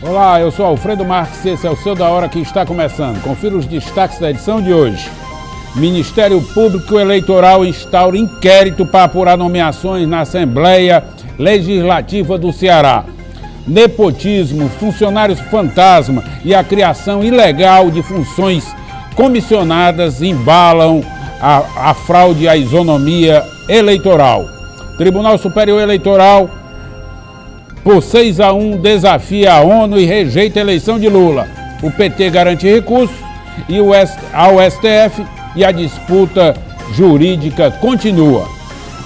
Olá, eu sou Alfredo Marques e esse é o Seu da Hora que está começando. Confira os destaques da edição de hoje. Ministério Público Eleitoral instaura inquérito para apurar nomeações na Assembleia Legislativa do Ceará. Nepotismo, funcionários fantasma e a criação ilegal de funções comissionadas embalam a fraude à isonomia eleitoral. Tribunal Superior Eleitoral, por 6-1, desafia a ONU e rejeita a eleição de Lula. O PT garante recurso ao STF e a disputa jurídica continua.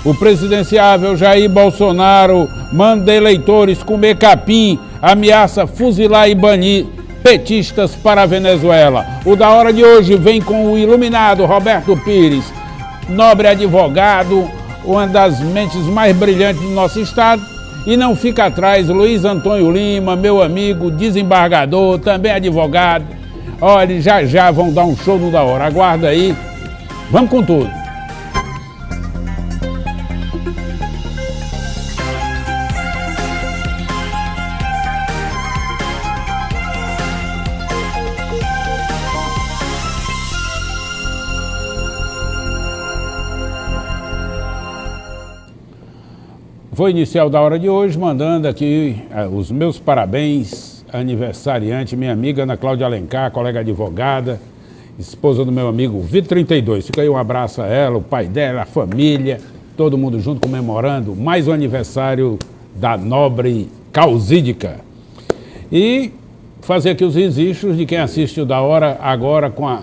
O presidenciável Jair Bolsonaro manda eleitores comer capim, ameaça fuzilar e banir petistas para a Venezuela. O da hora de hoje vem com o iluminado Roberto Pires, nobre advogado, uma das mentes mais brilhantes do nosso estado. E não fica atrás Luiz Antônio Lima, meu amigo, desembargador, também advogado. Olha, já vão dar um show no da hora. Aguarda aí. Vamos com tudo. Vou iniciar o da hora de hoje mandando aqui os meus parabéns, aniversariante, minha amiga Ana Cláudia Alencar, colega advogada, esposa do meu amigo Vitor 32. Fica aí um abraço a ela, o pai dela, a família, todo mundo junto comemorando mais um aniversário da nobre causídica. E fazer aqui os registros de quem assiste o da hora agora com a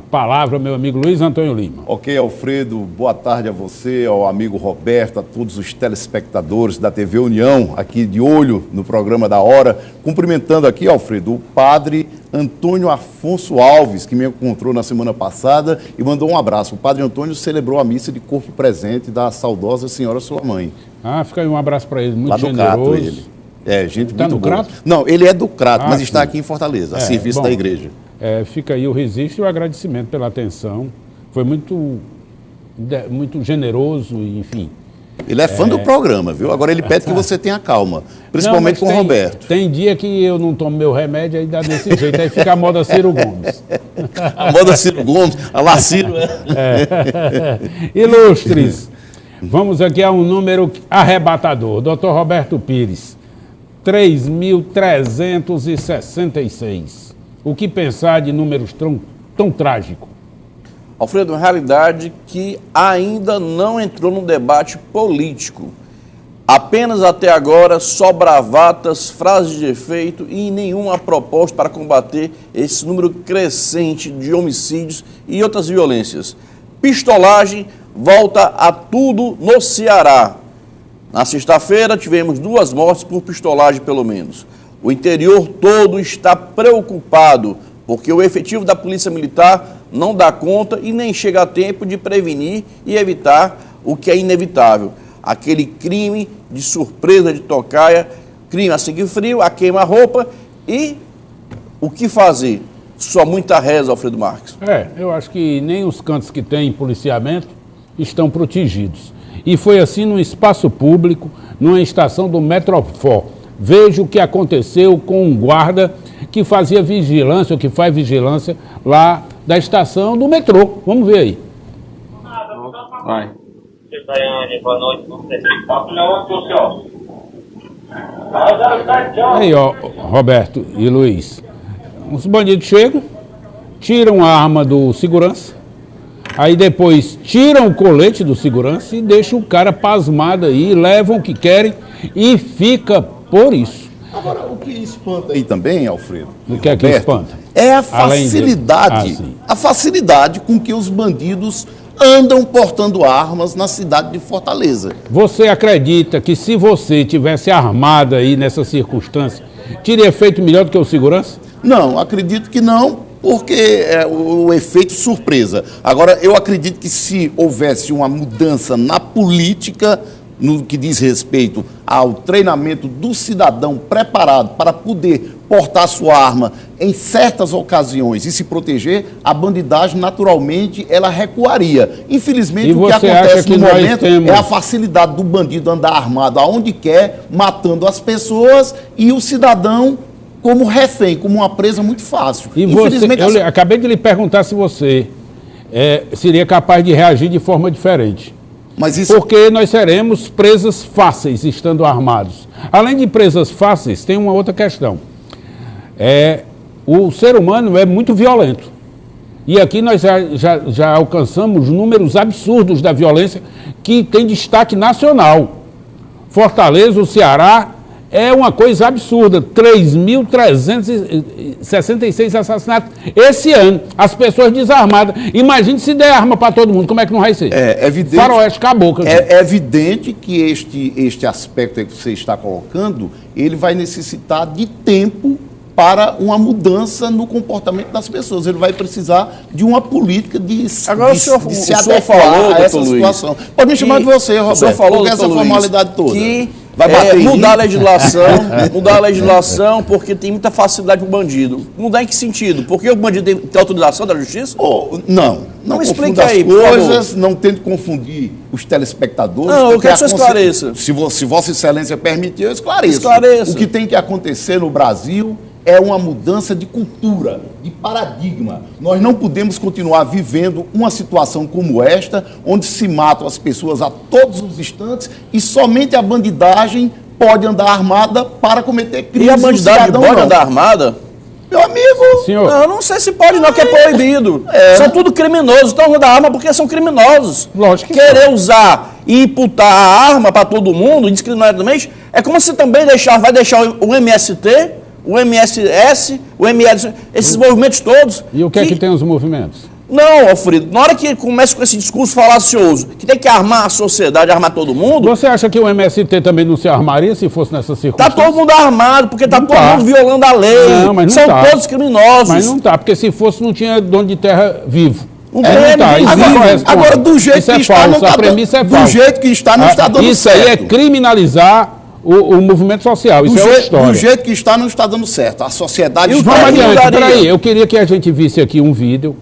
palavra, meu amigo Luiz Antônio Lima. Ok, Alfredo, boa tarde a você, ao amigo Roberto, a todos os telespectadores da TV União, aqui de olho no programa da hora. Cumprimentando aqui, Alfredo, o padre Antônio Afonso Alves, que me encontrou na semana passada e mandou um abraço. O padre Antônio celebrou a missa de corpo presente da saudosa senhora sua mãe. Ah, fica aí um abraço para ele, muito lá do generoso. Crato, ele. É, gente tá muito no boa. Crato? Não, ele é do Crato, mas sim. está aqui em Fortaleza, a serviço da igreja. Fica aí o registro e o agradecimento pela atenção. Foi muito generoso, enfim. Ele é fã do programa, viu? Agora ele pede que você tenha calma, principalmente com o Roberto. Tem dia que eu não tomo meu remédio, aí dá desse jeito, aí fica a moda Ciro Gomes. A moda Ciro Gomes, a lá Ciro. Ilustres, vamos aqui a um número arrebatador. Dr. Roberto Pires, 3.366. O que pensar de números tão trágicos? Alfredo, uma realidade que ainda não entrou no debate político. Apenas até agora só bravatas, frases de efeito e nenhuma proposta para combater esse número crescente de homicídios e outras violências. Pistolagem volta a tudo no Ceará. Na sexta-feira tivemos 2 mortes por pistolagem pelo menos. O interior todo está preocupado, porque o efetivo da Polícia Militar não dá conta e nem chega a tempo de prevenir e evitar o que é inevitável. Aquele crime de surpresa de tocaia, crime a sangue frio, a queima-roupa e o que fazer? Só muita reza, Alfredo Marques. Eu acho que nem os cantos que tem policiamento estão protegidos. E foi assim num espaço público, numa estação do Metrofó. Veja o que aconteceu com um guarda que fazia vigilância, ou que faz vigilância lá da estação do metrô. Vamos ver aí. Vai. Boa noite. Aí, ó, Roberto e Luiz. Os bandidos chegam, tiram a arma do segurança, aí depois tiram o colete do segurança e deixam o cara pasmado aí, levam o que querem e fica por isso. Agora, o que espanta aí também, Alfredo, O que é que espanta? é a facilidade, a facilidade com que os bandidos andam portando armas na cidade de Fortaleza. Você acredita que se você tivesse armado aí nessa circunstância, teria feito melhor do que o segurança? Não, acredito que não, porque é o efeito surpresa. Agora, eu acredito que se houvesse uma mudança na política, no que diz respeito ao treinamento do cidadão preparado para poder portar sua arma em certas ocasiões e se proteger, a bandidagem naturalmente ela recuaria. Infelizmente o que acontece no momento é a facilidade do bandido andar armado aonde quer, matando as pessoas e o cidadão como refém, como uma presa muito fácil. E você, eu acabei de lhe perguntar se você seria capaz de reagir de forma diferente. Mas isso... Porque nós seremos presas fáceis estando armados. Além de presas fáceis, tem uma outra questão. O ser humano é muito violento. E aqui nós já alcançamos números absurdos da violência que tem destaque nacional. Fortaleza, o Ceará, é uma coisa absurda. 3.366 assassinatos esse ano. As pessoas desarmadas. Imagine se der arma para todo mundo, como é que não vai ser? É evidente. Faroeste caboclo. É evidente que este aspecto que você está colocando, ele vai necessitar de tempo para uma mudança no comportamento das pessoas. Ele vai precisar de uma política de se adequar a essa situação. Pode me chamar de você, Roberto, o senhor falou, porque essa formalidade toda. Que vai bater mudar a legislação, porque tem muita facilidade para o bandido. Mudar em que sentido? Porque o bandido tem autorização da justiça? Não explica aí, por coisas, não tente confundir os telespectadores. Não, eu quero que você esclareça. Se Vossa Excelência permitir, eu esclareço. O que tem que acontecer no Brasil é uma mudança de cultura, de paradigma. Nós não podemos continuar vivendo uma situação como esta, onde se matam as pessoas a todos os instantes e somente a bandidagem pode andar armada para cometer crimes. E a bandidagem pode andar armada? Meu amigo... Senhor. Não, não sei se pode não, que é proibido. São tudo criminosos, estão usando a arma porque são criminosos. Lógico que querer usar e imputar a arma para todo mundo, indiscriminadamente, é como se também vai deixar o MST... o MSS, o MS, esses movimentos todos. E o que é que tem os movimentos? Não, Alfredo, na hora que começa com esse discurso falacioso, que tem que armar a sociedade, armar todo mundo... Você acha que o MST também não se armaria se fosse nessa circunstância? Está todo mundo armado, porque está todo mundo violando a lei. Não, mas não são todos criminosos. Mas não está, porque se fosse não tinha dono de terra vivo. Não tá. Agora, do jeito isso que está, falso, não está... A premissa é falsa. Do jeito que está, não está dando isso certo. Isso aí é criminalizar o movimento social, isso é outra história. Do jeito que está, não está dando certo. A sociedade... Vamos adiante, peraí, eu queria que a gente visse aqui um vídeo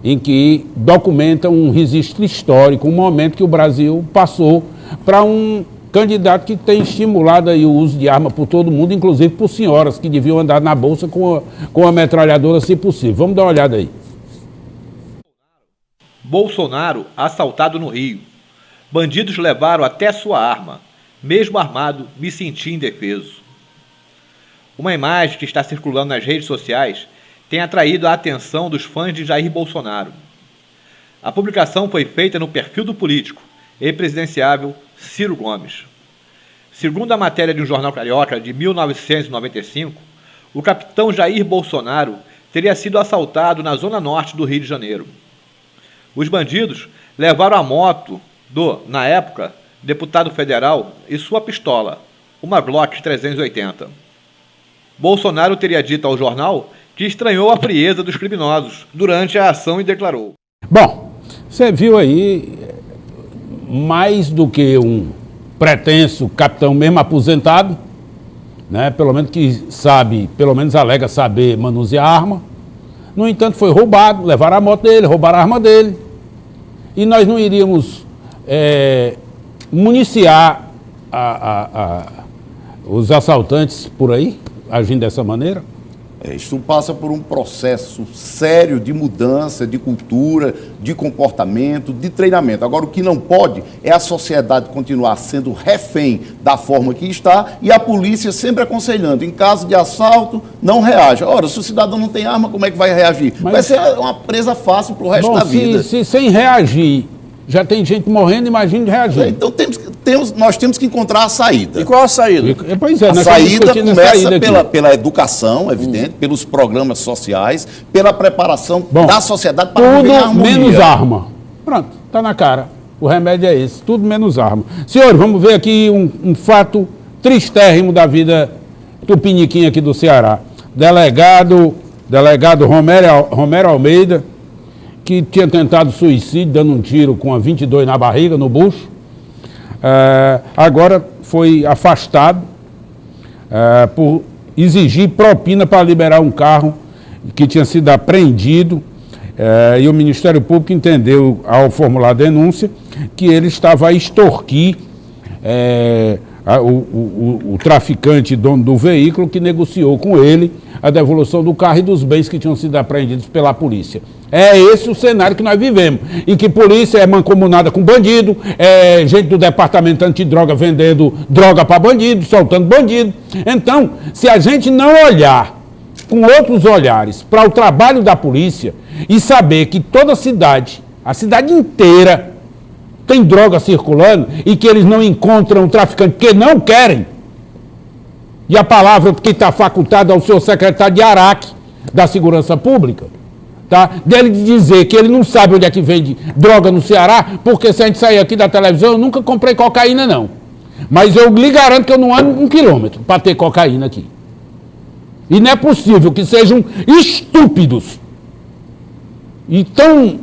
em que documenta um registro histórico, um momento que o Brasil passou para um candidato que tem estimulado aí o uso de arma por todo mundo, inclusive por senhoras que deviam andar na bolsa com a metralhadora, se possível. Vamos dar uma olhada aí. Bolsonaro assaltado no Rio. Bandidos levaram até sua arma. Mesmo armado, me senti indefeso. Uma imagem que está circulando nas redes sociais tem atraído a atenção dos fãs de Jair Bolsonaro. A publicação foi feita no perfil do político e presidenciável Ciro Gomes. Segundo a matéria de um jornal carioca de 1995, o capitão Jair Bolsonaro teria sido assaltado na zona norte do Rio de Janeiro. Os bandidos levaram a moto do, na época, deputado federal e sua pistola, uma Glock 380. Bolsonaro teria dito ao jornal que estranhou a frieza dos criminosos durante a ação e declarou: Bom, você viu aí mais do que um pretenso capitão mesmo aposentado, né? Pelo menos que sabe, pelo menos alega saber manusear arma. No entanto, foi roubado, levaram a moto dele, roubaram a arma dele. E nós não iríamos municiar os assaltantes por aí, agindo dessa maneira? Isso passa por um processo sério de mudança, de cultura, de comportamento, de treinamento. Agora, o que não pode é a sociedade continuar sendo refém da forma que está e a polícia sempre aconselhando, em caso de assalto, não reaja. Ora, se o cidadão não tem arma, como é que vai reagir? Vai ser uma presa fácil para o resto da vida. Se sem reagir já tem gente morrendo, imagine reagir. Então nós temos que encontrar a saída. E qual a saída? Pois é, a saída começa pela educação, evidente, pelos programas sociais, pela preparação da sociedade para viver em harmonia. Tudo menos arma. Pronto, está na cara. O remédio é esse, tudo menos arma. Senhor, vamos ver aqui um fato tristérrimo da vida tupiniquim aqui do Ceará. Delegado Romero Almeida, que tinha tentado suicídio, dando um tiro com a 22 na barriga, no bucho, agora foi afastado por exigir propina para liberar um carro que tinha sido apreendido, e o Ministério Público entendeu, ao formular a denúncia, que ele estava a extorquir o traficante dono do veículo que negociou com ele a devolução do carro e dos bens que tinham sido apreendidos pela polícia. É esse o cenário que nós vivemos, em que polícia é mancomunada com bandido, é gente do departamento antidroga vendendo droga para bandido, soltando bandido. Então, se a gente não olhar com outros olhares para o trabalho da polícia e saber que toda a cidade inteira tem droga circulando e que eles não encontram o traficante porque não querem, e a palavra que está facultada ao seu secretário de Araque, da Segurança Pública, tá? Dele dizer que ele não sabe onde é que vende droga no Ceará, porque se a gente sair aqui da televisão, eu nunca comprei cocaína, não. Mas eu lhe garanto que eu não ando 1 quilômetro para ter cocaína aqui. E não é possível que sejam estúpidos e estão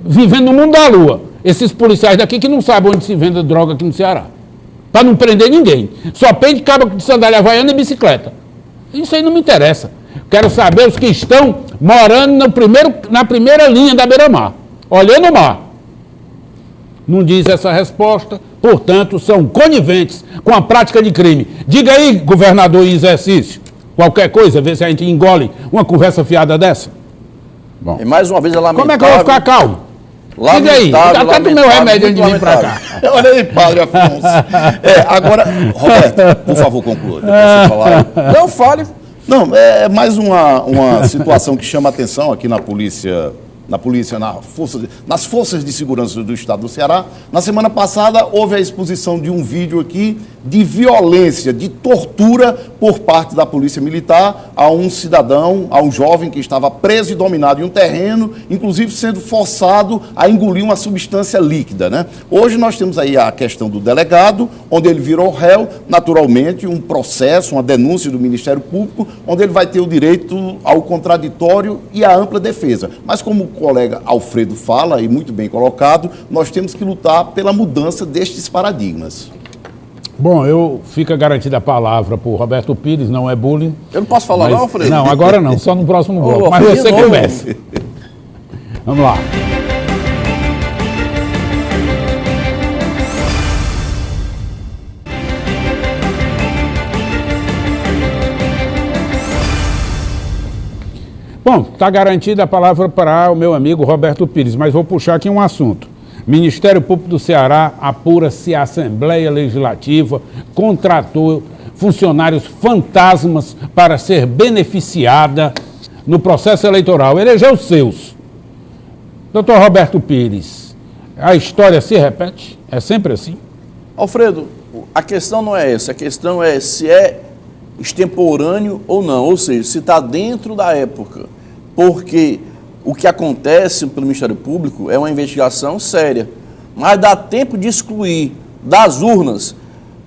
vivendo no mundo da lua, esses policiais daqui que não sabem onde se vende droga aqui no Ceará. Para não prender ninguém. Só prende cabo de sandália havaiana e bicicleta. Isso aí não me interessa. Quero saber os que estão morando na primeira linha da beira-mar, olhando o mar. Não diz essa resposta, portanto, são coniventes com a prática de crime. Diga aí, governador em exercício, qualquer coisa, vê se a gente engole uma conversa fiada dessa. Bom. E mais uma vez é lamentável. Como é que eu vou ficar calmo? Diga aí, até do meu remédio antes de vir para cá. Olha aí, padre Afonso. Agora, Roberto, por favor, conclua. Você falar. Não, fale. Não, é mais uma situação que chama a atenção aqui na polícia, nas forças de segurança do estado do Ceará. Na semana passada, houve a exposição de um vídeo aqui de violência, de tortura por parte da polícia militar a um cidadão, a um jovem que estava preso e dominado em um terreno, inclusive sendo forçado a engolir uma substância líquida, né? Hoje nós temos aí a questão do delegado, onde ele virou réu, naturalmente, um processo, uma denúncia do Ministério Público, onde ele vai ter o direito ao contraditório e à ampla defesa. Mas como o colega Alfredo fala, e muito bem colocado, nós temos que lutar pela mudança destes paradigmas. Bom, fica garantida a palavra por Roberto Pires, não é bullying. Eu não posso falar não, Alfredo? Não, agora não, só no próximo bloco. Mas você comece. Vamos lá. Bom, está garantida a palavra para o meu amigo Roberto Pires, mas vou puxar aqui um assunto. Ministério Público do Ceará apura se a Assembleia Legislativa contratou funcionários fantasmas para ser beneficiada no processo eleitoral. Elegeu os seus. Doutor Roberto Pires, a história se repete? É sempre assim? Alfredo, a questão não é essa. A questão é se é extemporâneo ou não, ou seja, se está dentro da época. Porque o que acontece pelo Ministério Público é uma investigação séria, mas dá tempo de excluir das urnas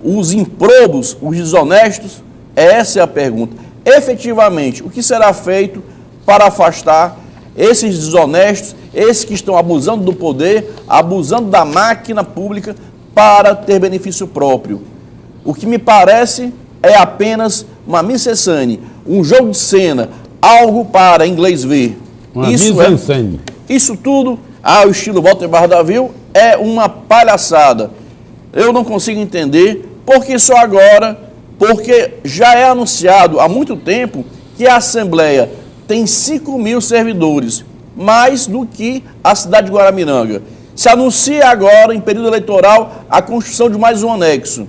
os improbos, os desonestos? Essa é a pergunta. Efetivamente, o que será feito para afastar esses desonestos, esses que estão abusando do poder, abusando da máquina pública para ter benefício próprio? O que me parece é apenas uma mise-en-scène, um jogo de cena, algo para inglês ver. Isso tudo, ao estilo Walter Bardavil, é uma palhaçada. Eu não consigo entender porque só agora, porque já é anunciado há muito tempo que a Assembleia tem 5.000 servidores, mais do que a cidade de Guaramiranga. Se anuncia agora, em período eleitoral, a construção de mais um anexo.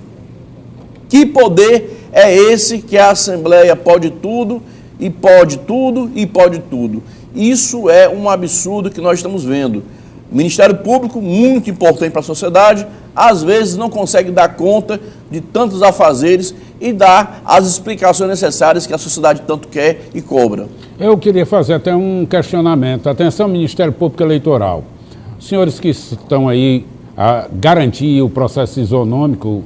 Que poder é esse que a Assembleia pode tudo, e pode tudo, e pode tudo? Isso é um absurdo que nós estamos vendo. O Ministério Público, muito importante para a sociedade, às vezes não consegue dar conta de tantos afazeres e dar as explicações necessárias que a sociedade tanto quer e cobra. Eu queria fazer até um questionamento. Atenção, Ministério Público Eleitoral. Os senhores que estão aí a garantir o processo isonômico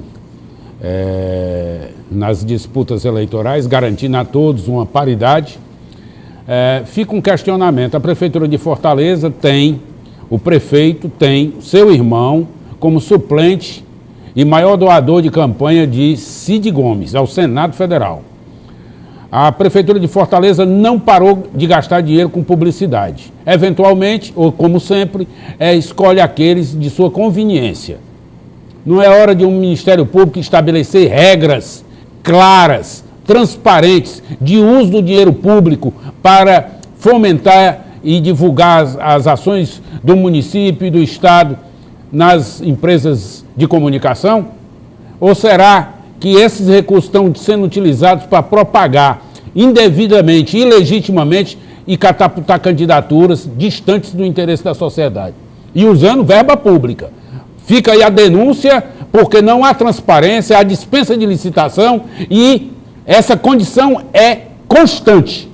nas disputas eleitorais, garantindo a todos uma paridade, fica um questionamento. A Prefeitura de Fortaleza tem, o prefeito tem seu irmão como suplente e maior doador de campanha de Cid Gomes ao Senado Federal. A Prefeitura de Fortaleza não parou de gastar dinheiro com publicidade. Eventualmente, ou como sempre, escolhe aqueles de sua conveniência. Não é hora de um Ministério Público estabelecer regras claras, transparentes, de uso do dinheiro público para fomentar e divulgar as ações do município e do Estado nas empresas de comunicação? Ou será que esses recursos estão sendo utilizados para propagar indevidamente, ilegitimamente e catapultar candidaturas distantes do interesse da sociedade? E usando verba pública. Fica aí a denúncia, porque não há transparência, há dispensa de licitação e essa condição é constante.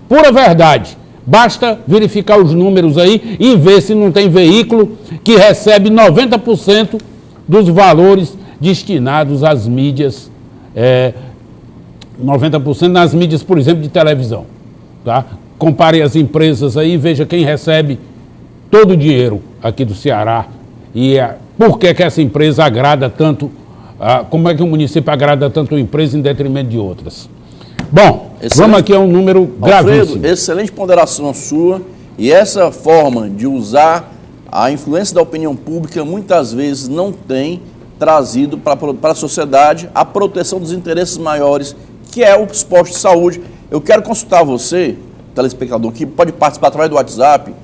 Pura verdade. Basta verificar os números aí e ver se não tem veículo que recebe 90% dos valores destinados às mídias, 90% nas mídias, por exemplo, de televisão. Tá? Compare as empresas aí e veja quem recebe todo o dinheiro aqui do Ceará e por que essa empresa agrada tanto, como é que o município agrada tanto uma empresa em detrimento de outras. Bom, vamos aqui a um número gravíssimo. Alfredo, excelente ponderação sua, e essa forma de usar a influência da opinião pública muitas vezes não tem trazido para a sociedade a proteção dos interesses maiores, que é os postos de saúde. Eu quero consultar você, telespectador, que pode participar através do WhatsApp,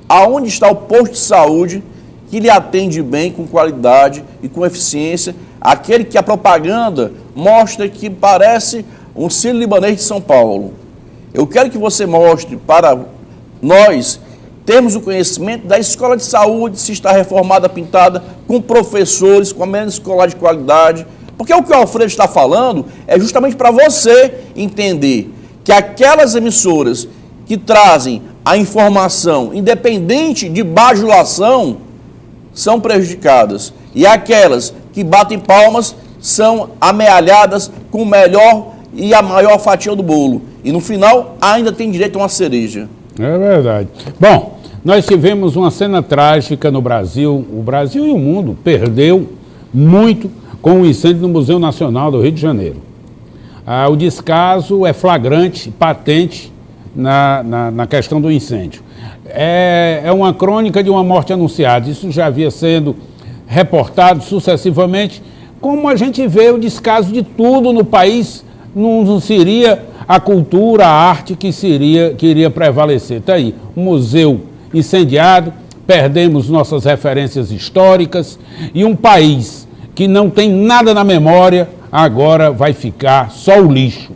aonde está o posto de saúde que lhe atende bem, com qualidade e com eficiência, aquele que a propaganda mostra que parece um sírio-libanês de São Paulo. Eu quero que você mostre para nós termos o conhecimento da escola de saúde, se está reformada, pintada, com professores, com a merenda escolar de qualidade, porque o que o Alfredo está falando é justamente para você entender que aquelas emissoras que trazem a informação independente de bajulação são prejudicadas, e aquelas que batem palmas são amealhadas com o melhor e a maior fatia do bolo. E no final ainda tem direito a uma cereja. É verdade. Bom, nós tivemos uma cena trágica no Brasil. O Brasil e o mundo perdeu muito com o incêndio no Museu Nacional do Rio de Janeiro. O descaso é flagrante, patente na questão do incêndio. É uma crônica de uma morte anunciada. Isso já havia sendo reportado sucessivamente. Como a gente vê o descaso de tudo no país, não seria a cultura, a arte que iria prevalecer. Está aí, o museu incendiado, perdemos nossas referências históricas e um país que não tem nada na memória, agora vai ficar só o lixo.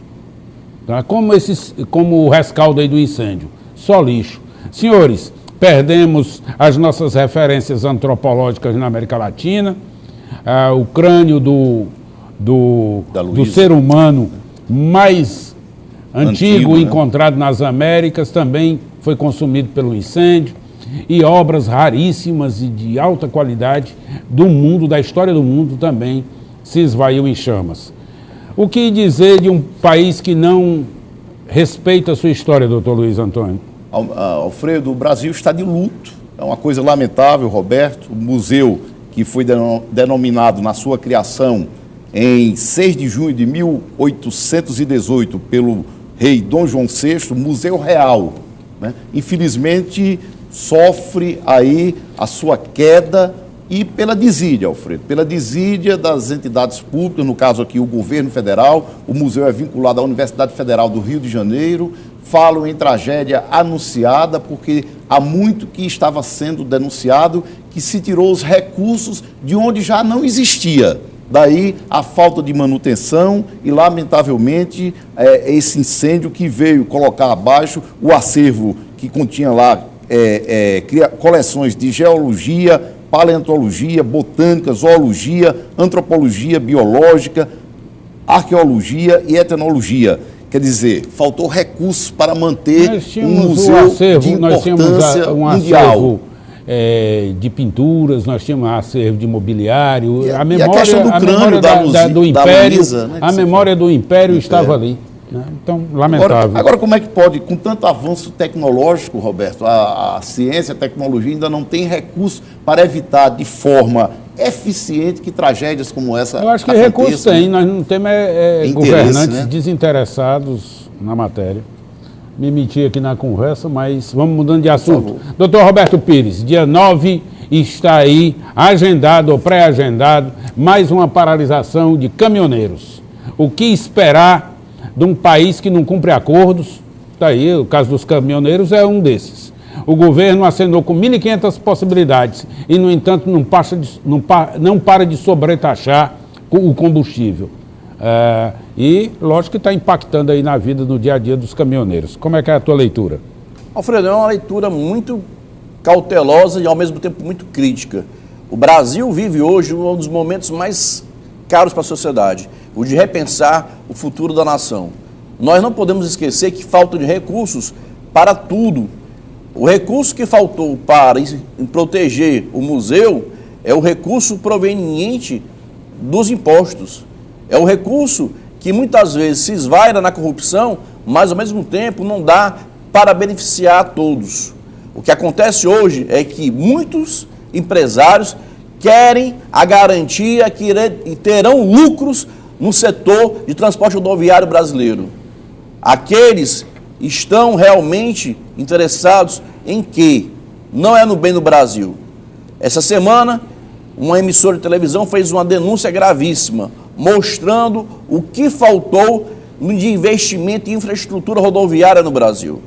Tá? Como o rescaldo aí do incêndio, só lixo. Senhores, perdemos as nossas referências antropológicas na América Latina, o crânio do ser humano mais antigo encontrado nas Américas também foi consumido pelo incêndio, e obras raríssimas e de alta qualidade do mundo, da história do mundo, também se esvaiu em chamas. O que dizer de um país que não respeita a sua história, doutor Luiz Antônio? Alfredo, o Brasil está de luto. É uma coisa lamentável, Roberto. O museu, que foi denominado na sua criação em 6 de junho de 1818 pelo rei Dom João VI, Museu Real, né? Infelizmente sofre aí a sua queda, e pela desídia, Alfredo, pela desídia das entidades públicas, no caso aqui o governo federal. O museu é vinculado à Universidade Federal do Rio de Janeiro. Falam em tragédia anunciada, porque há muito que estava sendo denunciado que se tirou os recursos de onde já não existia. Daí a falta de manutenção e, lamentavelmente, esse incêndio que veio colocar abaixo o acervo que continha lá coleções de geologia, paleontologia, botânica, zoologia, antropologia, biológica, arqueologia e etnologia. Quer dizer, faltou recursos para manter um museu de importância mundial. De pinturas, nós tínhamos acervo de mobiliário, a questão do crânio do Império, Luísa, né, a memória do Império estava ali. Né? Então, lamentável. Agora, como é que pode, com tanto avanço tecnológico, Roberto, a ciência, a tecnologia ainda não tem recursos para evitar de forma eficiente que tragédias como essa aconteçam? Eu acho que recursos tem, nós não temos governantes desinteressados na matéria. Me meti aqui na conversa, mas vamos mudando de assunto. Doutor Roberto Pires, dia 9 está aí agendado ou pré-agendado mais uma paralisação de caminhoneiros. O que esperar de um país que não cumpre acordos? Está aí, o caso dos caminhoneiros é um desses. O governo acenou com 1.500 possibilidades e, no entanto, não para de sobretaxar o combustível. E, lógico que está impactando aí na vida, no dia a dia dos caminhoneiros. Como é que é a tua leitura? Alfredo, é uma leitura muito cautelosa e, ao mesmo tempo, muito crítica. O Brasil vive hoje um dos momentos mais caros para a sociedade, o de repensar o futuro da nação. Nós não podemos esquecer que falta de recursos para tudo. O recurso que faltou para proteger o museu é o recurso proveniente dos impostos. É o recurso que muitas vezes se esvaira na corrupção, mas ao mesmo tempo não dá para beneficiar a todos. O que acontece hoje é que muitos empresários querem a garantia que terão lucros no setor de transporte rodoviário brasileiro. Aqueles estão realmente interessados em quê? Não é no bem do Brasil. Essa semana, uma emissora de televisão fez uma denúncia gravíssima, mostrando o que faltou de investimento em infraestrutura rodoviária no Brasil.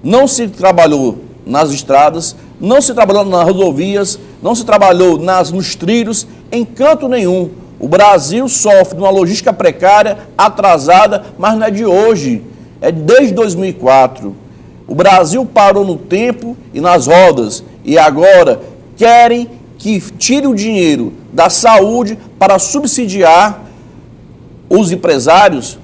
Não se trabalhou nas estradas, não se trabalhou nas rodovias, não se trabalhou nos trilhos, em canto nenhum. O Brasil sofre de uma logística precária, atrasada, mas não é de hoje, é desde 2004. O Brasil parou no tempo e nas rodas, e agora querem que tire o dinheiro da saúde para subsidiar os empresários.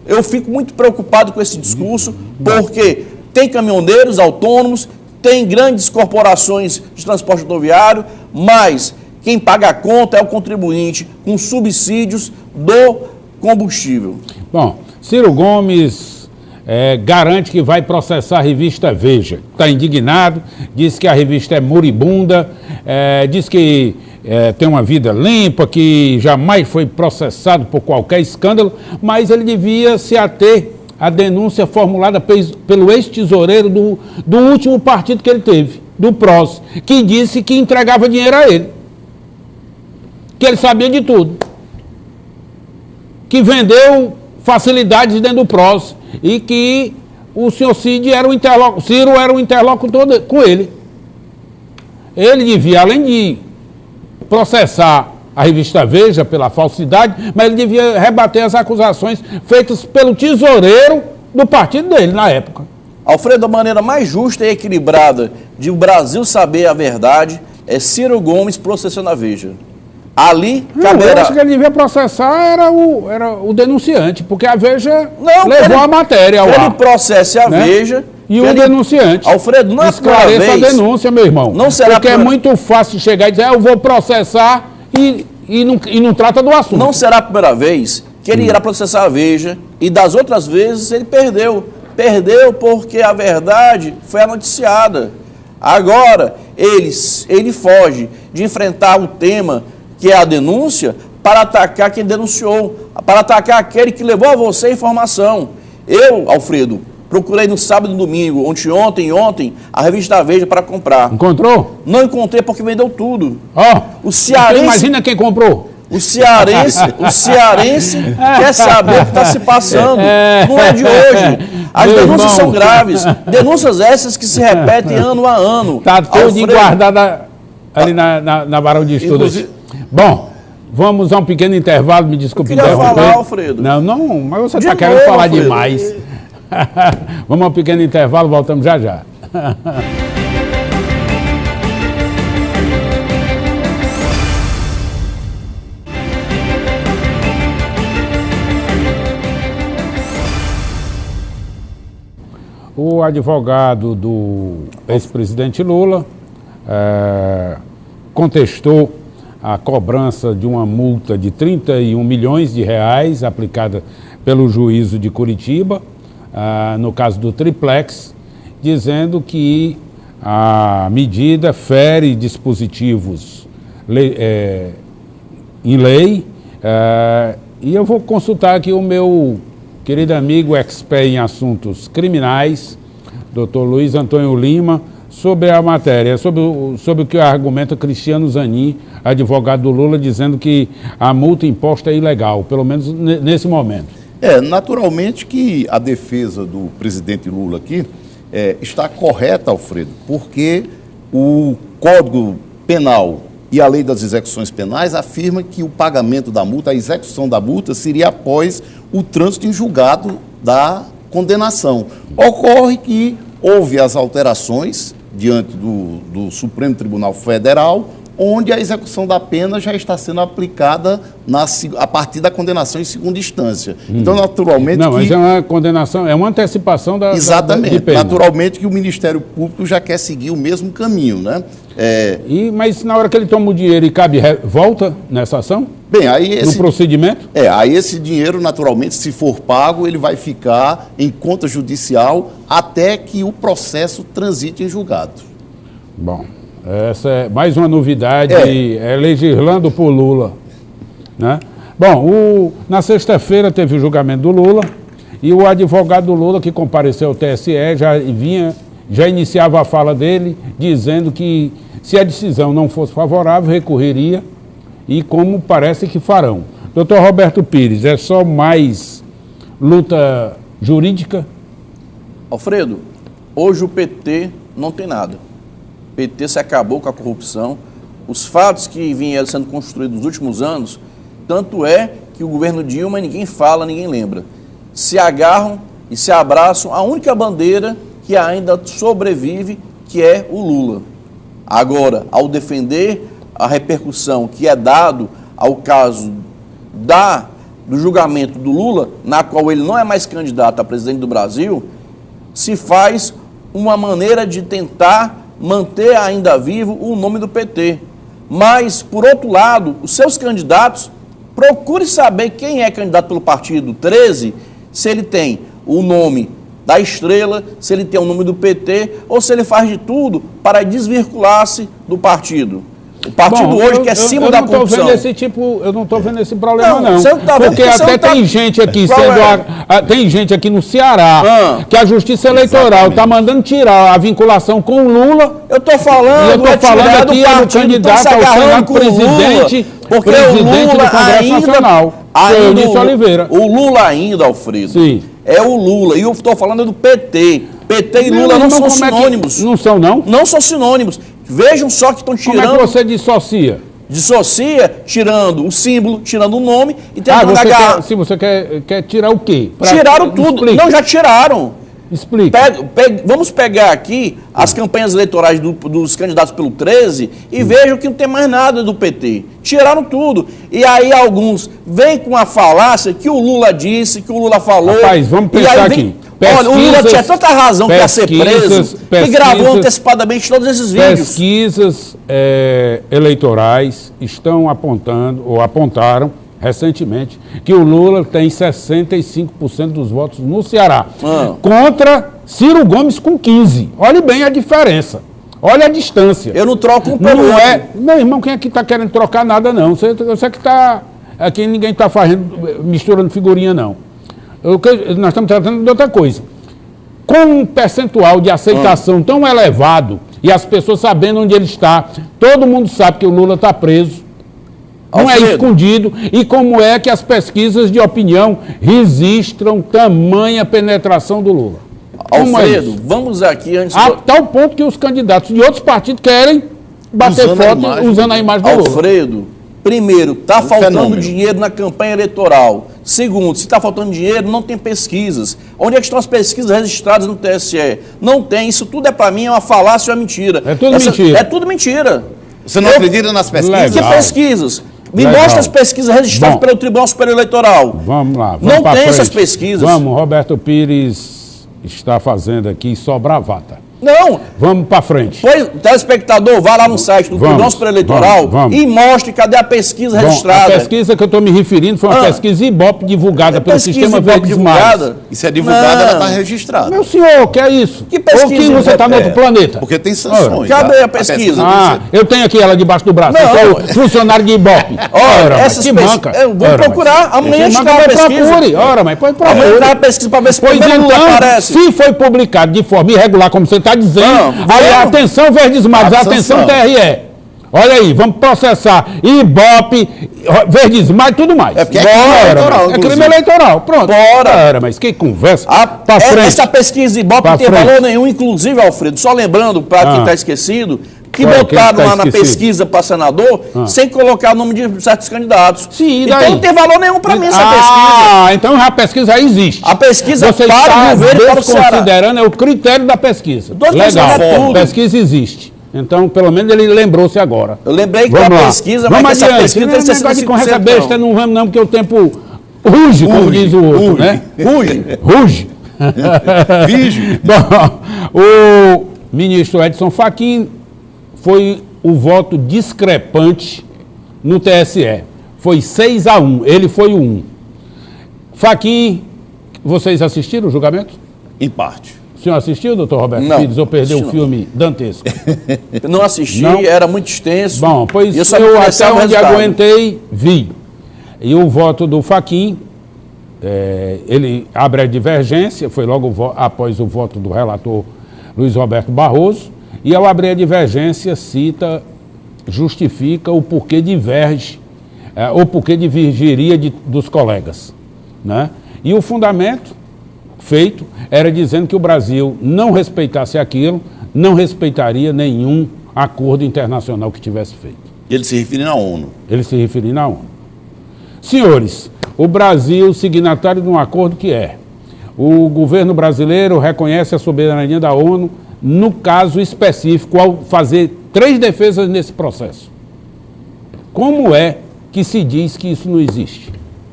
Eu fico muito preocupado com esse discurso, porque tem caminhoneiros autônomos, tem grandes corporações de transporte rodoviário, mas quem paga a conta é o contribuinte, com subsídios do combustível. Bom, Ciro Gomes garante que vai processar a revista Veja. Está indignado, diz que a revista é moribunda, diz que tem uma vida limpa, que jamais foi processado por qualquer escândalo, mas ele devia se ater à denúncia formulada pelo ex-tesoureiro do último partido que ele teve, do PROS, que disse que entregava dinheiro a ele, que ele sabia de tudo, que vendeu facilidades dentro do PROS e que o senhor Ciro era o interlocutor com ele. Ele devia, além de processar a revista Veja pela falsidade, mas ele devia rebater as acusações feitas pelo tesoureiro do partido dele na época. Alfredo, a maneira mais justa e equilibrada de o Brasil saber a verdade é Ciro Gomes processando a Veja. Ali caberá... Eu acho que ele devia processar era o denunciante, porque a Veja levou a matéria ao ar. Ele processe a Veja... E o denunciante. Alfredo, não é esclareça a denúncia, meu irmão. Não será porque é muito fácil chegar e dizer, eu vou processar e não trata do assunto. Não será a primeira vez que ele irá processar a Veja e das outras vezes ele perdeu. Perdeu porque a verdade foi anoticiada. Agora, ele foge de enfrentar o tema que é a denúncia para atacar quem denunciou, para atacar aquele que levou a você a informação. Eu, Alfredo, procurei no sábado e no domingo, ontem, a revista Veja para comprar. Encontrou? Não encontrei porque vendeu tudo. O cearense... Então imagina quem comprou. O cearense quer saber o que está se passando. Não é de hoje. As denúncias são graves. Denúncias essas que se repetem ano a ano. Está todo guardada ali na Barão de Estudos. Bom, vamos a um pequeno intervalo. Me desculpe interromper. Eu queria falar, Alfredo. Não, mas você está querendo falar Alfredo. Demais. Vamos a um pequeno intervalo, voltamos já já. O advogado do ex-presidente Lula contestou a cobrança de uma multa de 31 milhões de reais aplicada pelo juízo de Curitiba, no caso do triplex, dizendo que a medida fere dispositivos em lei, e eu vou consultar aqui o meu querido amigo expert em assuntos criminais, Dr. Luiz Antônio Lima, sobre a matéria, sobre o que argumenta Cristiano Zanin, advogado do Lula, dizendo que a multa imposta é ilegal, pelo menos nesse momento. Naturalmente que a defesa do presidente Lula aqui está correta, Alfredo, porque o Código Penal e a Lei das Execuções Penais afirma que o pagamento da multa, a execução da multa, seria após o trânsito em julgado da condenação. Ocorre que houve as alterações diante do Supremo Tribunal Federal, onde a execução da pena já está sendo aplicada a partir da condenação em segunda instância. Então, naturalmente... Não, mas é uma condenação, é uma antecipação da Exatamente. de pena. Naturalmente que o Ministério Público já quer seguir o mesmo caminho, né? Mas na hora que ele toma o dinheiro e cabe volta nessa ação? Bem, aí no procedimento? Aí esse dinheiro, naturalmente, se for pago, ele vai ficar em conta judicial até que o processo transite em julgado. Bom, essa é mais uma novidade, legislando por Lula, né? Bom, na sexta-feira teve o julgamento do Lula e o advogado do Lula, que compareceu ao TSE, já iniciava a fala dele, dizendo que se a decisão não fosse favorável, recorreria, e como parece que farão. Doutor Roberto Pires, é só mais luta jurídica? Alfredo, hoje o PT não tem nada. O PT se acabou com a corrupção. Os fatos que vinham sendo construídos nos últimos anos, tanto é que o governo Dilma ninguém fala, ninguém lembra. Se agarram e se abraçam a única bandeira que ainda sobrevive, que é o Lula. Agora, ao defender a repercussão que é dado ao caso do julgamento do Lula, na qual ele não é mais candidato a presidente do Brasil, se faz uma maneira de tentar manter ainda vivo o nome do PT. Mas, por outro lado, os seus candidatos, procure saber quem é candidato pelo partido 13, se ele tem o nome da Estrela, se ele tem o nome do PT, ou se ele faz de tudo para desvircular-se do partido. O partido hoje que é cima da corrupção. Eu não estou vendo esse problema, não. Tá porque até tem gente aqui tem gente aqui no Ceará que a Justiça Eleitoral está mandando tirar a vinculação com o Lula. Eu estou falando, eu estou falando aqui do candidato ao Senado, presidente do Congresso Nacional, Eunice Oliveira. O Lula ainda, Alfredo. Sim. É o Lula. E eu estou falando do PT. PT e Lula não são sinônimos. Não são, não? Não são sinônimos. Vejam só que estão tirando... Como é que você dissocia? Dissocia tirando o símbolo, tirando o nome e tentando agarrar... Se você quer tirar o quê? Tiraram tudo. Explique. Não, já tiraram. Explica. Vamos pegar aqui as campanhas eleitorais dos candidatos pelo 13 e vejam que não tem mais nada do PT. Tiraram tudo. E aí alguns vêm com a falácia que o Lula disse, que o Lula falou. Rapaz, vamos pensar aqui. Olha, o Lula tinha tanta razão que ia ser preso, que gravou antecipadamente todos esses vídeos. Pesquisas eleitorais estão apontando, ou apontaram recentemente, que o Lula tem 65% dos votos no Ceará, contra Ciro Gomes com 15%. Olhe bem a diferença. Olha a distância. Eu não troco um pelo outro. Meu irmão, quem aqui está querendo trocar nada, não. Você que está... Aqui ninguém está misturando figurinha, não. Nós estamos tratando de outra coisa. Com um percentual de aceitação tão elevado e as pessoas sabendo onde ele está, todo mundo sabe que o Lula está preso, não é escondido, e como é que as pesquisas de opinião registram tamanha penetração do Lula? Alfredo, vamos aqui antes... A tal ponto que os candidatos de outros partidos querem bater foto usando a imagem do Lula. Alfredo, primeiro, está faltando dinheiro na campanha eleitoral. Segundo, se está faltando dinheiro, não tem pesquisas. Onde é que estão as pesquisas registradas no TSE? Não tem. Isso tudo para mim é uma falácia ou uma mentira. É tudo mentira. É tudo mentira. Você não acredita nas pesquisas? Que pesquisas? Me mostra as pesquisas registradas pelo Tribunal Superior Eleitoral. Vamos lá. Não tem essas pesquisas. Vamos, Roberto Pires está fazendo aqui só bravata. Não. Vamos para frente. Pois, telespectador, vá lá no site do Tribunal Superior Eleitoral e mostre cadê a pesquisa registrada. A pesquisa que eu estou me referindo foi uma pesquisa Ibope divulgada pelo Sistema Verdes Mares. Isso é divulgada, ela está registrada. Meu senhor, que é isso? Que pesquisa? Ou que você está no outro planeta? Porque tem sanções. Cadê a pesquisa? Eu tenho aqui ela debaixo do braço. Eu sou funcionário de Ibope. Ora, essas pesquisas. Eu vou procurar. Amanhã está a pesquisa. Ora, mas pode procurar. Amanhã está a pesquisa para ver se o Lula aparece. Se foi publicado de forma irregular, como você está está dizendo. Aí, atenção, Verdes Mares, atenção, TRE. Olha aí, vamos processar Ibope, Verdes Mares, tudo mais. É porque é crime eleitoral. É crime eleitoral, pronto. Bora. Mas que conversa. Pra frente. Essa pesquisa Ibope não tem valor nenhum, inclusive, Alfredo. Só lembrando, para quem está esquecido, que botaram lá na pesquisa para senador sem colocar o nome de certos candidatos. Sim, então não tem valor nenhum para mim essa pesquisa. Então a pesquisa aí existe. A pesquisa você para está o governo e para o Ceará. considerando é o critério da pesquisa. Legal, a pesquisa existe. Então, pelo menos ele lembrou-se agora. Eu lembrei que a pesquisa, mas essa pesquisa tem 65%. Com essa besta não vamos não, porque o tempo ruge, como diz o outro, né? Ruge. Bom, o ministro Edson Fachin foi o voto discrepante no TSE. Foi 6-1, ele foi o 1. Fachin, vocês assistiram o julgamento? Em parte. O senhor assistiu, doutor Roberto Pires, ou perdeu o filme dantesco? Não assisti, era muito extenso. Bom, pois eu até onde aguentei, vi. E o voto do Fachin, ele abre a divergência, foi logo após o voto do relator Luiz Roberto Barroso, e ao abrir a divergência justifica o porquê diverge, ou porquê divergiria dos colegas, né? E o fundamento feito era dizendo que o Brasil não respeitasse aquilo, não respeitaria nenhum acordo internacional que tivesse feito. Ele se referindo à ONU. Ele se referindo à ONU. Senhores, o Brasil, signatário de um acordo que o governo brasileiro reconhece a soberania da ONU no caso específico, ao fazer 3 defesas nesse processo. Como é que se diz que isso não existe?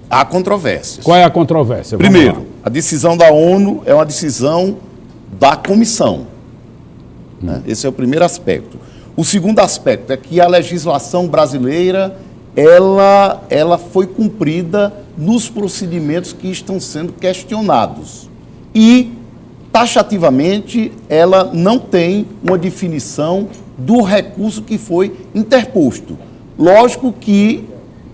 Há controvérsias. Qual é a controvérsia? Primeiro, a decisão da ONU é uma decisão da comissão. Né? Esse é o primeiro aspecto. O segundo aspecto é que a legislação brasileira ela foi cumprida nos procedimentos que estão sendo questionados. E, taxativamente, ela não tem uma definição do recurso que foi interposto. Lógico que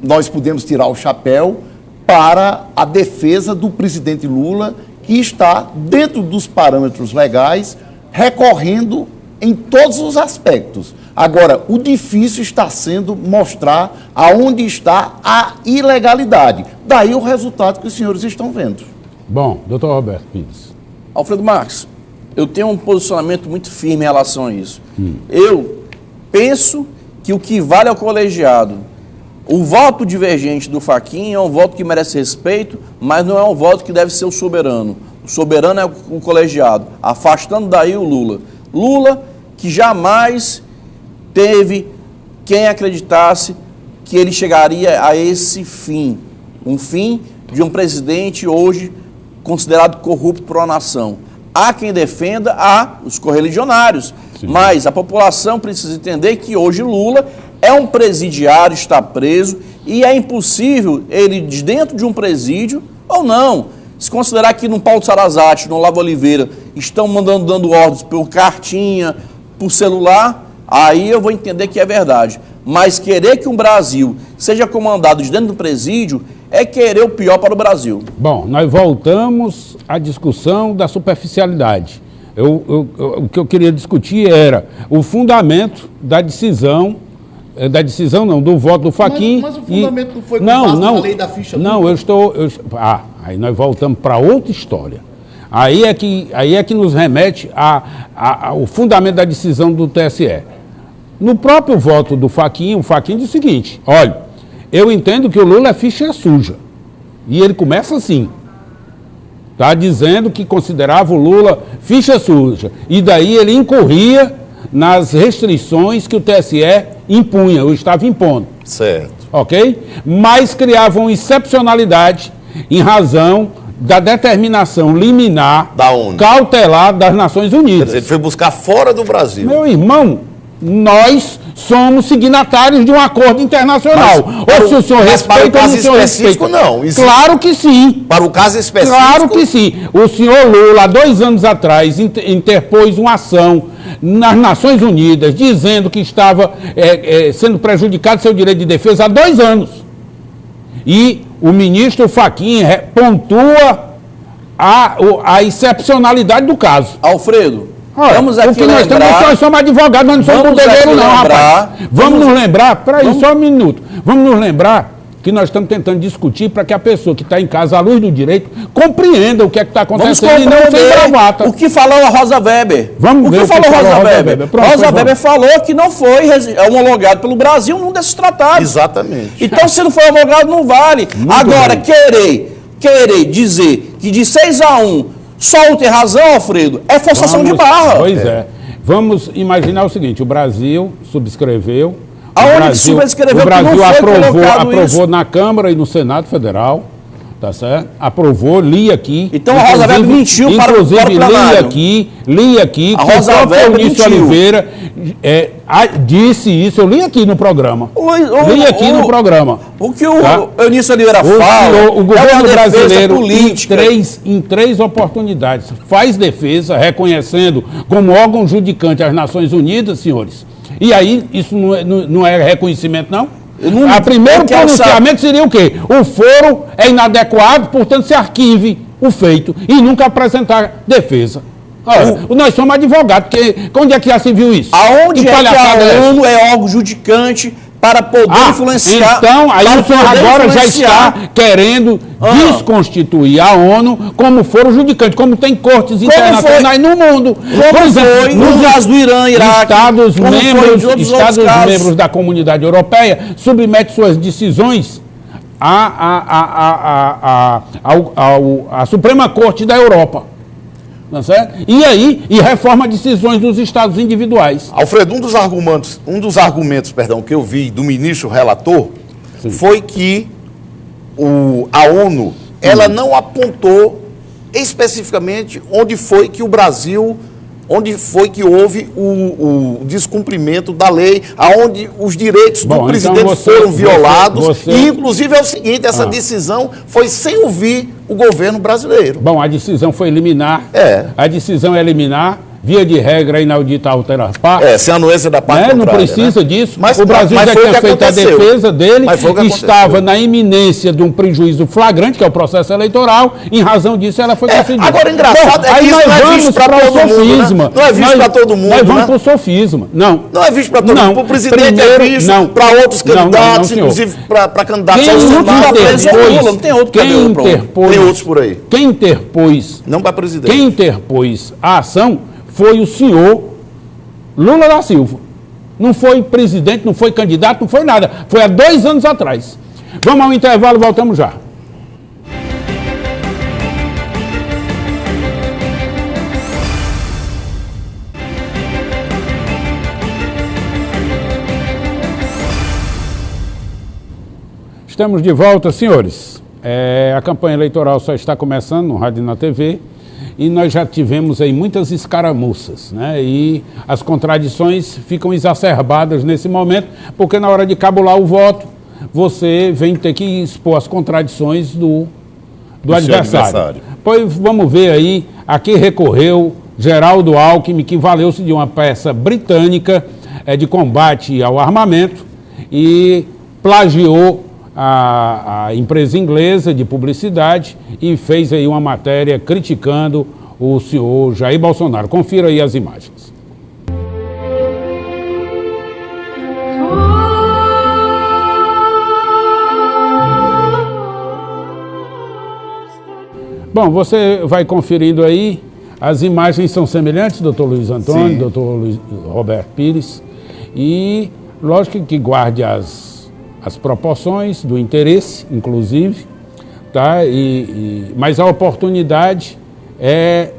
nós podemos tirar o chapéu para a defesa do presidente Lula, que está dentro dos parâmetros legais, recorrendo em todos os aspectos. Agora, o difícil está sendo mostrar aonde está a ilegalidade. Daí o resultado que os senhores estão vendo. Bom, doutor Roberto Pires. Alfredo Marques, eu tenho um posicionamento muito firme em relação a isso. Eu penso que o que vale ao colegiado, o voto divergente do Fachin é um voto que merece respeito, mas não é um voto que deve ser o soberano. O soberano é o colegiado, afastando daí o Lula. Lula, que jamais teve quem acreditasse que ele chegaria a esse fim. Um fim de um presidente hoje considerado corrupto por uma nação. Há quem defenda, há os correligionários. Sim. Mas a população precisa entender que hoje Lula é um presidiário, está preso, e é impossível ele, de dentro de um presídio, ou não, se considerar que no Paulo Sarazate, no Olavo Oliveira, estão dando ordens por cartinha, por celular, aí eu vou entender que é verdade. Mas querer que um Brasil seja comandado de dentro do presídio é querer o pior para o Brasil. Bom, nós voltamos à discussão da superficialidade. O que eu queria discutir era o fundamento da decisão do voto do Fachin. Mas o fundamento não foi com base na lei da ficha dupla? Não, aí nós voltamos para outra história. Aí é que nos remete ao fundamento da decisão do TSE. No próprio voto do Fachin, o Fachin diz o seguinte: olha, eu entendo que o Lula é ficha suja. E ele começa assim. Está dizendo que considerava o Lula ficha suja. E daí ele incorria nas restrições que o TSE impunha, ou estava impondo. Certo. Ok? Mas criavam excepcionalidade em razão da determinação liminar da ONU, cautelar das Nações Unidas. Quer dizer, ele foi buscar fora do Brasil. Meu irmão, nós somos signatários de um acordo internacional. Ou se o senhor respeita ou se o senhor respeita. Não. Claro que sim. Para o caso específico? Claro que sim. O senhor Lula, há 2 anos atrás, interpôs uma ação nas Nações Unidas, dizendo que estava sendo prejudicado seu direito de defesa há 2 anos. E o ministro Fachin pontua a excepcionalidade do caso. Alfredo, Olha, Vamos aqui nós somos advogados, nós não somos bodegueiros não, rapaz. Vamos nos lembrar, peraí, só um minuto. Vamos nos lembrar que nós estamos tentando discutir para que a pessoa que está em casa, à luz do direito, compreenda o que é que está acontecendo e não sem bravata. O que falou a Rosa Weber? Vamos ver o que falou a Rosa Weber. Pronto, Rosa Weber falou que não foi homologado pelo Brasil num desses tratados. Exatamente. Então, se não foi homologado, não vale. Muito agora, bem. querer dizer que de 6-1 só um tem razão, Alfredo, é forçação de barra. Pois é. Vamos imaginar o seguinte, o Brasil subscreveu. Aonde que subscreveu o Brasil que não foi aprovou na Câmara e no Senado Federal, tá certo? Aprovou, li aqui. Então a Rosa Weber mentiu para o plenário. Li aqui, a Rosa Weber mentiu. Oliveira disse isso, eu li aqui no programa. Li aqui no programa. O que o Eunício Oliveira fala, o governo brasileiro, política. em três oportunidades, faz defesa, reconhecendo como órgão judicante as Nações Unidas, senhores. E aí, isso não é reconhecimento, não? O primeiro pronunciamento seria o quê? O foro é inadequado, portanto, se arquive o feito e nunca apresentar defesa. Olha, nós somos advogados, porque onde é que já se viu isso? Aonde é que a ONU é órgão judicante para poder influenciar? Então, aí o senhor agora já está querendo desconstituir a ONU como foro judicante, como tem cortes internacionais no mundo. Por exemplo, no caso do Irã, Iraque, Estados membros da Comunidade Europeia submetem suas decisões à Suprema Corte da Europa. Não é certo? E aí, reforma decisões dos estados individuais. Alfredo, um dos argumentos que eu vi do ministro relator foi que a ONU ela não apontou especificamente onde foi que houve o descumprimento da lei, aonde os direitos do presidente foram violados. E, inclusive, é o seguinte, essa decisão foi sem ouvir o governo brasileiro. Bom, a decisão foi liminar. A decisão é liminar. Via de regra, inaudita alterar parte. Sem anuência da parte contrária. Não precisa disso. Mas o Brasil já tinha feito a defesa dele, estava na iminência de um prejuízo flagrante, que é o processo eleitoral, em razão disso ela foi concedida. Agora, engraçado é que isso não é visto para todo mundo, né? Não é visto para todo mundo, Nós vamos para o sofisma. Não é visto para todo mundo. Para o presidente é visto, para outros candidatos, inclusive para candidatos ao Senado. Não tem outro Tem outros por aí. Quem interpôs... Não para presidente. Quem interpôs a ação foi o senhor Lula da Silva. Não foi presidente, não foi candidato, não foi nada. Foi há 2 anos atrás. Vamos ao intervalo, voltamos já. Estamos de volta, senhores. A campanha eleitoral só está começando no rádio e na TV. E nós já tivemos aí muitas escaramuças, né? E as contradições ficam exacerbadas nesse momento, porque na hora de cabular o voto, você vem ter que expor as contradições do adversário. Pois vamos ver aí, aqui recorreu Geraldo Alckmin, que valeu-se de uma peça britânica de combate ao armamento e plagiou a empresa inglesa de publicidade e fez aí uma matéria criticando o senhor Jair Bolsonaro. Confira aí as imagens. Bom, você vai conferindo aí, as imagens são semelhantes, doutor Luiz Antônio, doutor Roberto Pires, e lógico que guarde as proporções do interesse, inclusive, tá? Mas a oportunidade é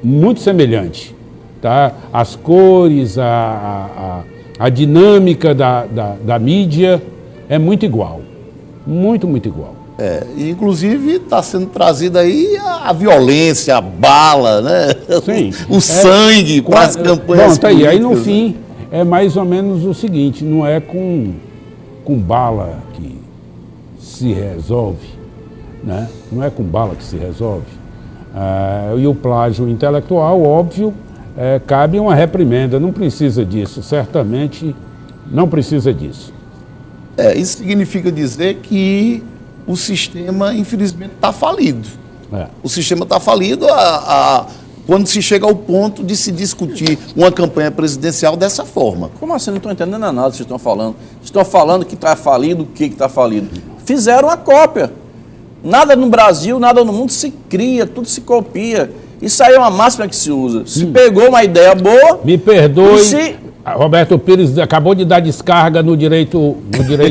muito semelhante, tá? As cores, a dinâmica da mídia é muito igual, muito igual. Inclusive está sendo trazida aí a violência, a bala, né? Sim. O sangue para as campanhas. Bom, tá aí no fim é mais ou menos o seguinte, não é com bala que se resolve, né? Não é com bala que se resolve. E o plágio intelectual, óbvio, cabe uma reprimenda, não precisa disso, certamente não precisa disso. Isso significa dizer que o sistema, infelizmente, está falido. O sistema está falido, quando se chega ao ponto de se discutir uma campanha presidencial dessa forma. Como assim? Não estou entendendo nada que vocês estão falando. Vocês estão falando que está falido, o que está falido? Fizeram a cópia. Nada no Brasil, nada no mundo se cria, tudo se copia. Isso aí é uma máxima que se usa. Se pegou uma ideia boa... Me perdoe, Roberto Pires acabou de dar descarga no direito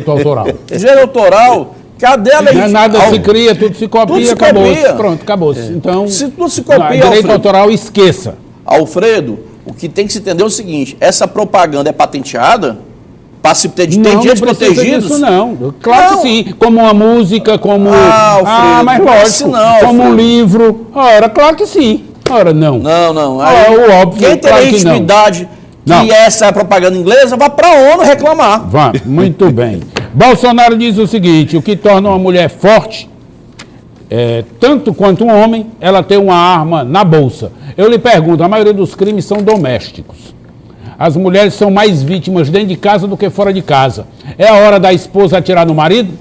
autoral. Direito autoral... Cadê a lei? Não é nada se cria, tudo se copia, tudo se acabou. copia. Pronto, acabou-se. Então, se tudo se copia, direito Alfredo, autoral, esqueça. Alfredo, o que tem que se entender é o seguinte, essa propaganda é patenteada para se ter Não direitos precisa protegidos? disso, não. Claro Não. que sim. Como uma música, como... Alfredo, mas não é lógico. assim não, como um Alfredo. livro. Ora, claro que sim. Ora, não. Não. Aí, o óbvio, quem tem claro que não. legitimidade Não. que essa é propaganda inglesa, vai para a ONU reclamar. Vá, muito bem. Bolsonaro diz o seguinte, o que torna uma mulher forte, tanto quanto um homem, ela tem uma arma na bolsa. Eu lhe pergunto, a maioria dos crimes são domésticos. As mulheres são mais vítimas dentro de casa do que fora de casa. É a hora da esposa atirar no marido?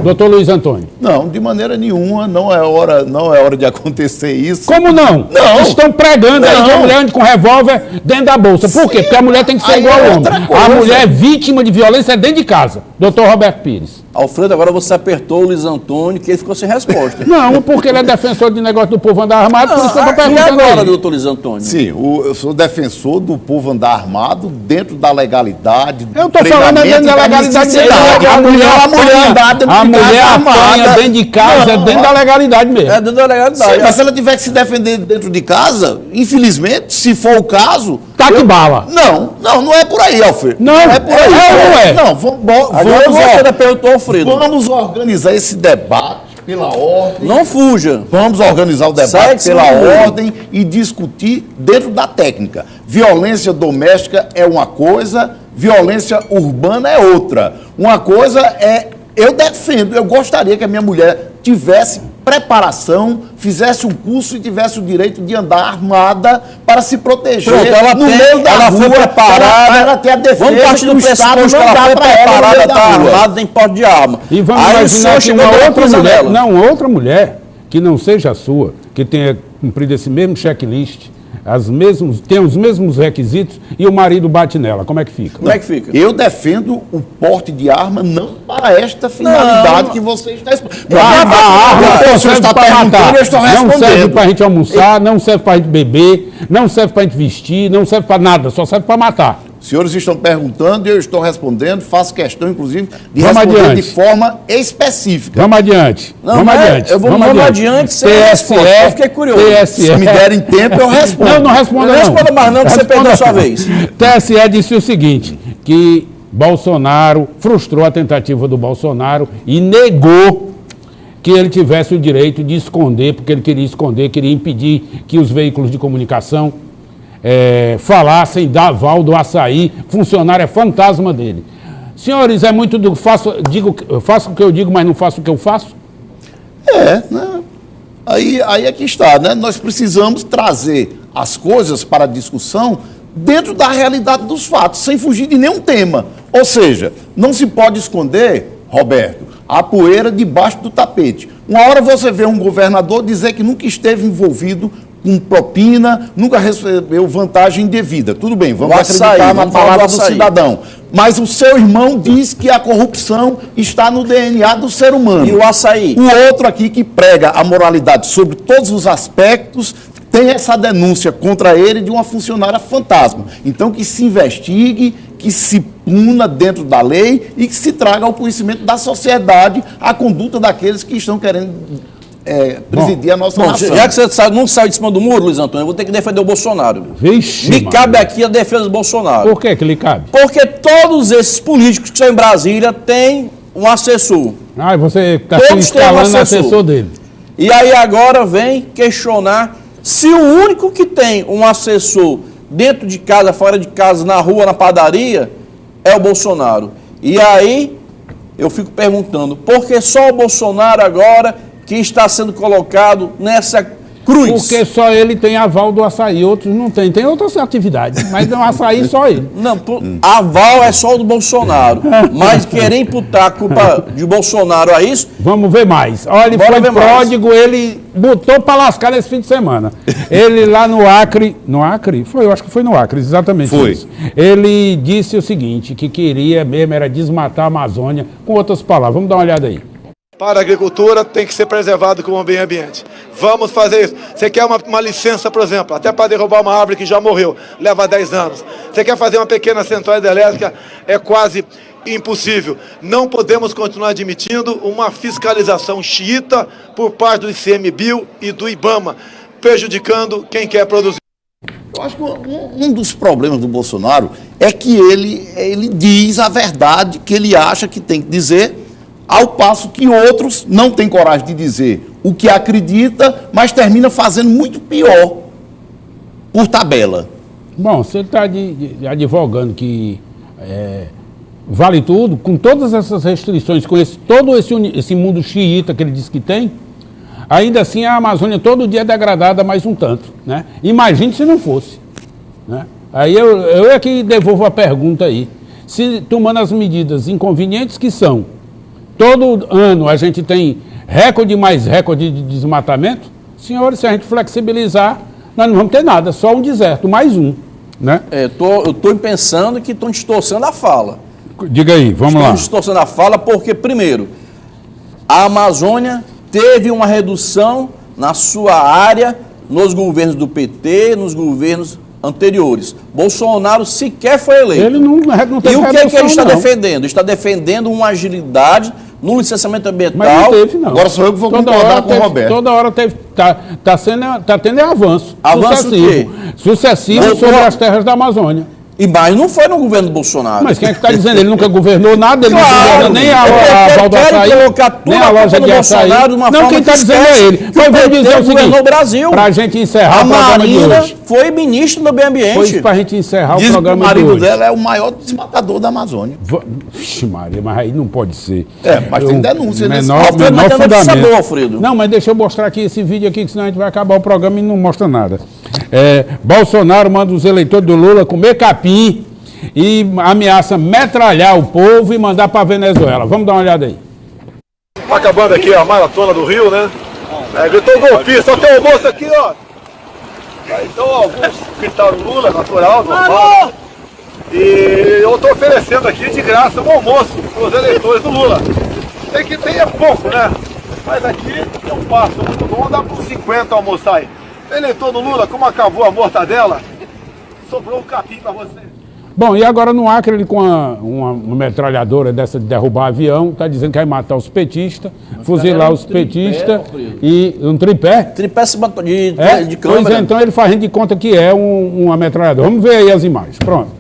Doutor Luiz Antônio. Não, de maneira nenhuma, não é hora de acontecer isso. Como não? Não. Estão pregando aí que a Não. mulher anda com revólver dentro da bolsa. Por quê? Porque a mulher tem que ser Aí igual é ao homem. outra coisa. A mulher vítima de violência é dentro de casa. Doutor Roberto Pires. Alfredo, agora você apertou o Luiz Antônio, que ele ficou sem resposta. Não, porque ele é defensor de negócio do povo andar armado, por isso que eu estou E perguntando agora, a ele. doutor Luiz Antônio? Sim, eu sou defensor do povo andar armado dentro da legalidade. Eu estou falando dentro da legalidade mesmo. A mulher andar dentro a de mulher casa apanha armada. dentro de casa, é Não, dentro da legalidade mesmo. É dentro da legalidade. Sim, mas se ela tiver que se defender dentro de casa, infelizmente, se for o caso... Taque bala. Não é por aí, Alfredo. Não, é por aí. é ou não é? Não, Agora você ainda perguntou, Alfredo. vamos organizar esse debate pela ordem. Não fuja. Vamos organizar o debate Sai pela de cima. ordem e discutir dentro da técnica. Violência doméstica é uma coisa, violência urbana é outra. Uma coisa é, eu defendo, eu gostaria que a minha mulher tivesse preparação, fizesse um curso e tivesse o direito de andar armada para se proteger. Pronto, ela no tem, meio da ela rua, foi preparada. para ela ter a defesa. Vamos partir do que o Estado pressuposto que não ela dá foi para ela no preparada, meio da está rua. armada, tem porte de arma. E vamos Aí o imaginar senhor que chegou uma dando outra prisão mulher, nela. não, outra mulher que não seja a sua, que tenha cumprido esse mesmo checklist, tem os mesmos requisitos e o marido bate nela. Como é que fica? Como é que fica? Eu defendo o porte de arma não para esta finalidade Não. que você está expondo. A arma só serve para matar. eu estou Não serve respondendo. para a gente almoçar, não serve para a gente beber, não serve para a gente vestir, não serve para nada, só serve para matar. Os senhores estão perguntando e eu estou respondendo, faço questão, inclusive, de Vamos responder adiante. de forma específica. Vamos adiante. Não, vamos mas adiante. eu vou adiante sem resposta. Eu fiquei curioso. TSE. Se me derem tempo, eu respondo. Não responda Não não. responda mais não, que você Responda perdeu a sua não. vez. TSE disse o seguinte, que Bolsonaro frustrou a tentativa do Bolsonaro e negou que ele tivesse o direito de esconder, porque ele queria esconder, queria impedir que os veículos de comunicação falassem da aval do Açaí, funcionário é fantasma dele. Senhores, é muito do faço o que eu digo, mas não faço o que eu faço? Né? Aí é que está, né? Nós precisamos trazer as coisas para a discussão dentro da realidade dos fatos, sem fugir de nenhum tema. Ou seja, não se pode esconder, Roberto, a poeira debaixo do tapete. Uma hora você vê um governador dizer que nunca esteve envolvido com propina, nunca recebeu vantagem indevida. Tudo bem, vamos acreditar na palavra do cidadão. Mas o seu irmão diz que a corrupção está no DNA do ser humano. E o açaí? O outro aqui que prega a moralidade sobre todos os aspectos tem essa denúncia contra ele de uma funcionária fantasma. Então que se investigue, que se puna dentro da lei e que se traga ao conhecimento da sociedade a conduta daqueles que estão querendo presidir a nossa nação. Já que você não saiu de cima do muro, Luiz Antônio, eu vou ter que defender o Bolsonaro. Vixe, Me mano. cabe aqui a defesa do Bolsonaro. Por que lhe cabe? Porque todos esses políticos que estão em Brasília têm um assessor. Você está Todos têm um instalando assessor. assessor dele. E aí agora vem questionar se o único que tem um assessor dentro de casa, fora de casa, na rua, na padaria, é o Bolsonaro. E aí eu fico perguntando, por que só o Bolsonaro agora que está sendo colocado nessa Cruz. Porque só ele tem aval do açaí, outros não tem. Tem outras atividades, mas no açaí só ele. Não, aval é só o do Bolsonaro. Mas querer imputar a culpa de Bolsonaro a isso... Vamos ver mais. Olha, ele foi pródigo, ele botou para lascar nesse fim de semana. Ele lá no Acre... No Acre? Foi, eu acho que foi no Acre, exatamente foi isso. Ele disse o seguinte, que queria mesmo era desmatar a Amazônia, com outras palavras. Vamos dar uma olhada aí. Para a agricultura tem que ser preservado como meio ambiente. Vamos fazer isso. Você quer uma licença, por exemplo, até para derrubar uma árvore que já morreu, leva 10 anos. Você quer fazer uma pequena central hidrelétrica, é quase impossível. Não podemos continuar admitindo uma fiscalização xiita por parte do ICMBio e do IBAMA, prejudicando quem quer produzir. Eu acho que um dos problemas do Bolsonaro é que ele diz a verdade que ele acha que tem que dizer, ao passo que outros não têm coragem de dizer o que acredita, mas termina fazendo muito pior, por tabela. Bom, você está advogando que vale tudo, com todas essas restrições, com todo esse mundo xiita que ele diz que tem, ainda assim a Amazônia todo dia é degradada mais um tanto, né? Imagine se não fosse, né? Aí eu é que devolvo a pergunta aí. Se tomando as medidas inconvenientes que são, todo ano a gente tem recorde mais recorde de desmatamento, senhores, se a gente flexibilizar, nós não vamos ter nada, só um deserto, mais um, né? Eu estou pensando que estão distorcendo a fala. Diga aí, vamos lá. Estão distorcendo a fala porque, primeiro, a Amazônia teve uma redução na sua área nos governos do PT, nos governos anteriores. Bolsonaro sequer foi eleito. Ele não teve. E o que é que ele está não. defendendo? Está defendendo uma agilidade no licenciamento ambiental. Mas não teve, não. Agora sou eu que vou concordar com o Roberto. Toda hora teve, tá tendo avanço. Avanço sucessivo sobre as terras da Amazônia. Mas não foi no governo do Bolsonaro. Mas quem é que está dizendo? Ele nunca governou nada, ele não governou nem a Val do Açaí, nem a loja de açaí. Não, quem está dizendo é ele. Mas vou dizer o seguinte, para a gente encerrar o programa de hoje. Foi ministro do meio ambiente. Foi para a gente encerrar o programa de hoje. O marido dela é o maior desmatador da Amazônia. Vixe Maria, mas aí não pode ser. Mas tem denúncia nesse menor fundamento. Alfredo. Não, mas deixa eu mostrar aqui esse vídeo aqui, que senão a gente vai acabar o programa e não mostra nada. Bolsonaro manda os eleitores do Lula comer capim e ameaça metralhar o povo e mandar para a Venezuela. Vamos dar uma olhada aí. Acabando aqui a maratona do Rio, né? Gritou golpista, só tem o moço aqui, ó. Então alguns gritaram Lula, natural, normal. E eu estou oferecendo aqui de graça um almoço para os eleitores do Lula. Tem que ter pouco, né? Mas aqui é um passo muito bom, dá por 50 almoçar aí. Eleitor do Lula, como acabou a mortadela, sobrou um capim para você. Bom, e agora no Acre, ele com uma metralhadora dessa de derrubar avião, está dizendo que vai matar os petistas, fuzilar os petistas e um tripé. Tripé de câmera. Pois é, então ele fazendo de conta que é uma metralhadora. Vamos ver aí as imagens. Pronto.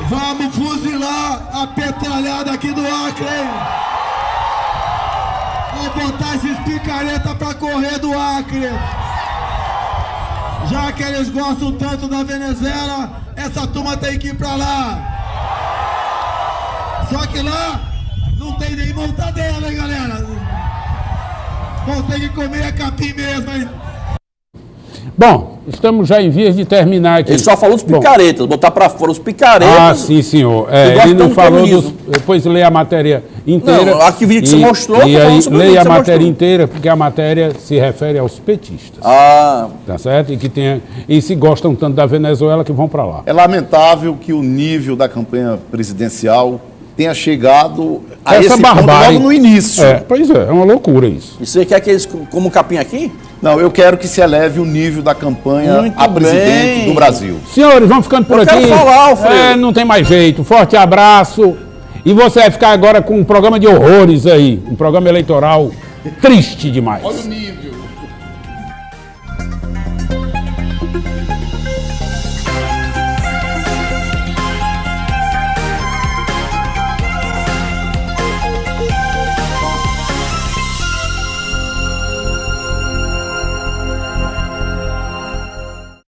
Vamos fuzilar a petralhada aqui do Acre, hein? Vou botar esses picareta pra correr do Acre. Já que eles gostam tanto da Venezuela, essa turma tem que ir pra lá. Só que lá não tem nem mortadela, hein, galera? Vão ter que comer a capim mesmo, hein? Bom, estamos já em vias de terminar aqui. Ele só falou dos picaretas, botar pra fora os picaretas. Ah, sim, senhor. Ele não falou dos... Depois leia a matéria inteira. Não, aqui o vídeo que você mostrou... E aí leia a matéria inteira, porque a matéria se refere aos petistas. Ah. Tá certo? E se gostam tanto da Venezuela que vão para lá. É lamentável que o nível da campanha presidencial tenha chegado a essa esse barbárie ponto logo no início. Pois é uma loucura isso. E você quer que eles comam capim aqui? Não, eu quero que se eleve o nível da campanha Muito a presidente bem. do Brasil. Senhores, vamos ficando por aqui. Quero falar, Alfredo. Não tem mais jeito. Forte abraço. E você vai ficar agora com um programa de horrores aí. Um programa eleitoral triste demais. Olha o nível.